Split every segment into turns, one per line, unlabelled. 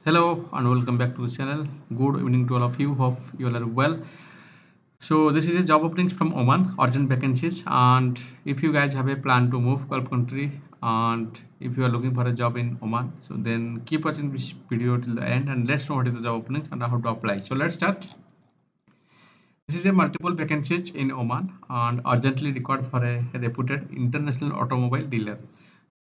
Hello and welcome back to the channel. Good evening to all of you. Hope you all are well. So this is a job openings from Oman, urgent vacancies. And if you guys have a plan to move Gulf country and if you are looking for a job in Oman, so then keep watching this video till the end and let's know what is the job openings and how to apply. So let's start. This is a multiple vacancies in Oman and urgently required for a reputed international automobile dealer.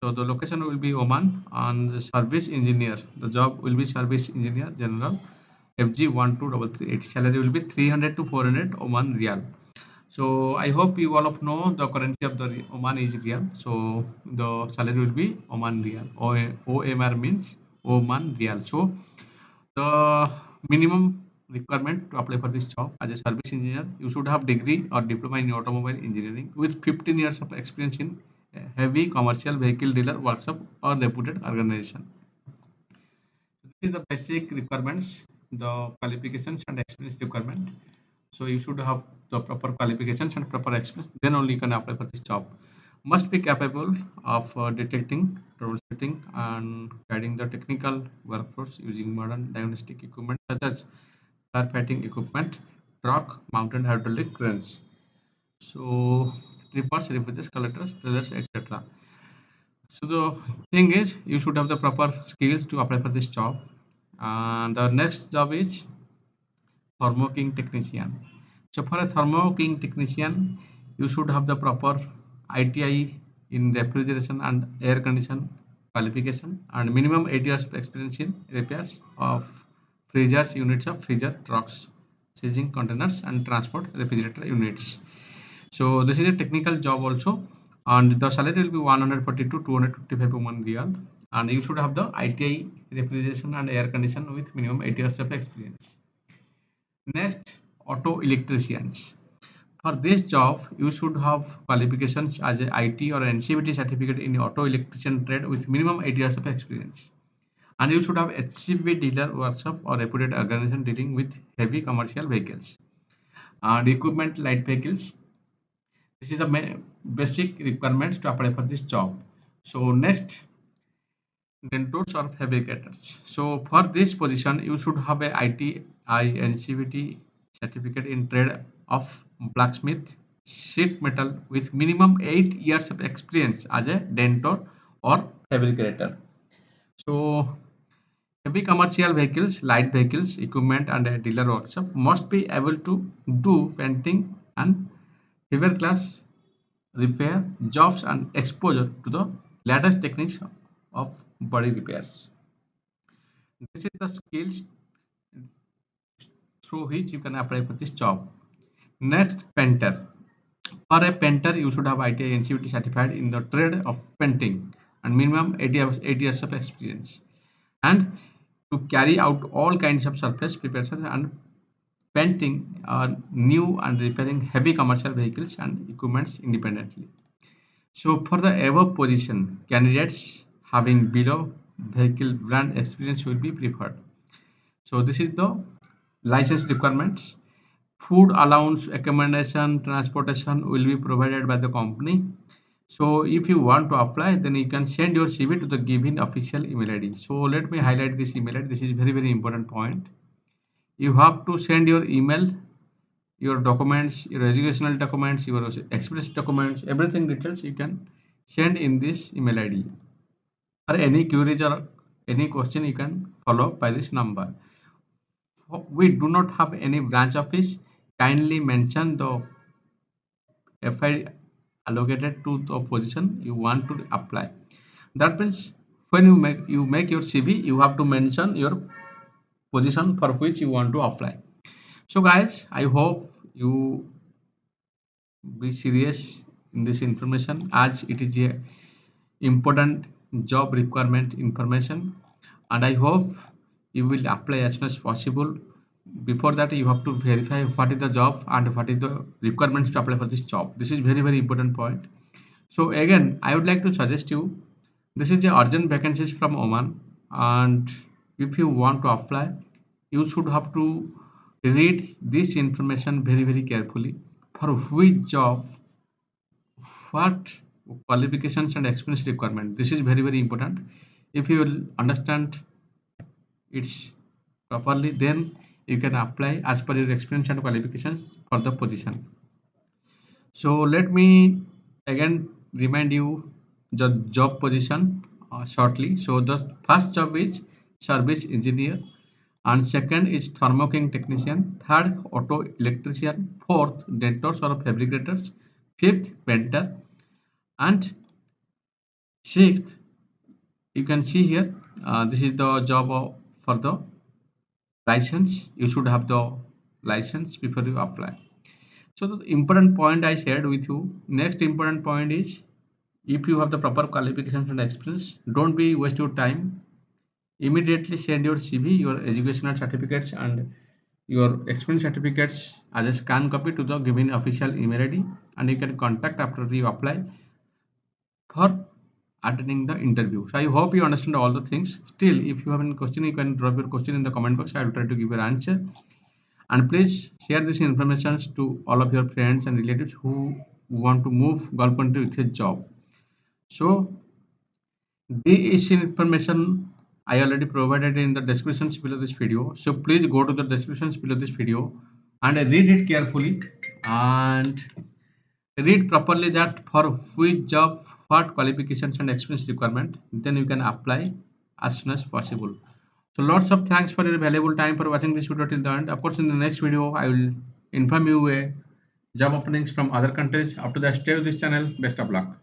So the location will be Oman and the service engineer. The job will be service engineer general FG 12338. Salary will be 300 to 400 Oman Riyal. So I hope you all of know the currency of the Oman is Riyal. So the salary will be Oman Riyal. OMR means Oman Riyal. So the minimum requirement to apply for this job as a service engineer, you should have degree or diploma in automobile engineering with 15 years of experience in heavy commercial vehicle dealer workshop or reputed organization. This is the basic requirements, the qualifications and experience requirement. So you should have the proper qualifications and proper experience, then only you can apply for this job. Must be capable of detecting, troubleshooting and guiding the technical workforce using modern diagnostic equipment such as firefighting equipment, truck mounted hydraulic cranes. So trippers, refuges, collectors, drillers, etc. So the thing is, you should have the proper skills to apply for this job. And the next job is thermo king technician. So for a thermo king technician, you should have the proper ITI in refrigeration and air condition qualification and minimum 8 years of experience in repairs of freezers, units of freezer trucks, seagoing containers and transport refrigerator units. So this is a technical job also, and the salary will be 140 to 255 Oman Riyal, and you should have the ITI refrigeration and air condition with minimum 8 years of experience. Next, auto electricians. For this job, you should have qualifications as a IT or NCVT certificate in auto electrician trade with minimum 8 years of experience. And you should have HCV dealer workshop or reputed organization dealing with heavy commercial vehicles and equipment light vehicles. This is the basic requirements to apply for this job. So next, DENTORS or fabricators. So for this position, you should have a ITI NCVT certificate in trade of blacksmith, sheet metal with minimum 8 years of experience as a dentor or fabricator. So heavy commercial vehicles, light vehicles, equipment and a dealer workshop must be able to do painting and fiberglass repair jobs and exposure to the latest techniques of body repairs. This is the skills through which you can apply for this job. Next, painter. For a painter, you should have ITI NCVT certified in the trade of painting and minimum 8 years of experience. And to carry out all kinds of surface preparation and painting new and repairing heavy commercial vehicles and equipments independently. So for the above position, candidates having below vehicle brand experience will be preferred. So this is the license requirements. Food allowance, accommodation, transportation will be provided by the company. So if you want to apply, then you can send your CV to the given official email ID. So let me highlight this email ID. This is very important point. You have to send your email, your documents, your educational documents, your express documents, everything details you can send in this email ID. Or any queries or any question you can follow by this number. We do not have any branch office. Kindly mention the FI allocated to the position you want to apply. That means when you make your CV, you have to mention your position for which you want to apply. So guys, I hope you be serious in this information as it is a important job requirement information, and I hope you will apply as soon as possible. Before that, you have to verify what is the job and what is the requirements to apply for this job. This is very important point. So again, I would like to suggest you, this is the urgent vacancies from Oman, and if you want to apply, you should have to read this information very carefully. For which job, what qualifications and experience requirement. This is very important. If you will understand it's properly, then you can apply as per your experience and qualifications for the position. So let me again remind you the job position shortly. So the first job is service engineer, and second is thermoking technician, third auto electrician, fourth dentors or fabricators, fifth painter, and sixth you can see here, this is the job for the license. You should have the license before you apply. So the important point I shared with you. Next important point is, if you have the proper qualifications and experience, don't be waste your time. Immediately send your CV, your educational certificates, and your experience certificates as a scan copy to the given official email ID, and you can contact after you apply for attending the interview. So I hope you understand all the things. Still, if you have any question, you can drop your question in the comment box. I will try to give your answer. And please share this information to all of your friends and relatives who want to move Gulf country with a job. So this information I already provided in the descriptions below this video. So please go to the descriptions below this video and read it carefully and read properly that for which job, what qualifications and experience requirement, then you can apply as soon as possible. So lots of thanks for your valuable time for watching this video till the end. Of course, in the next video, I will inform you a job openings from other countries. Up to that, stay with this channel. Best of luck.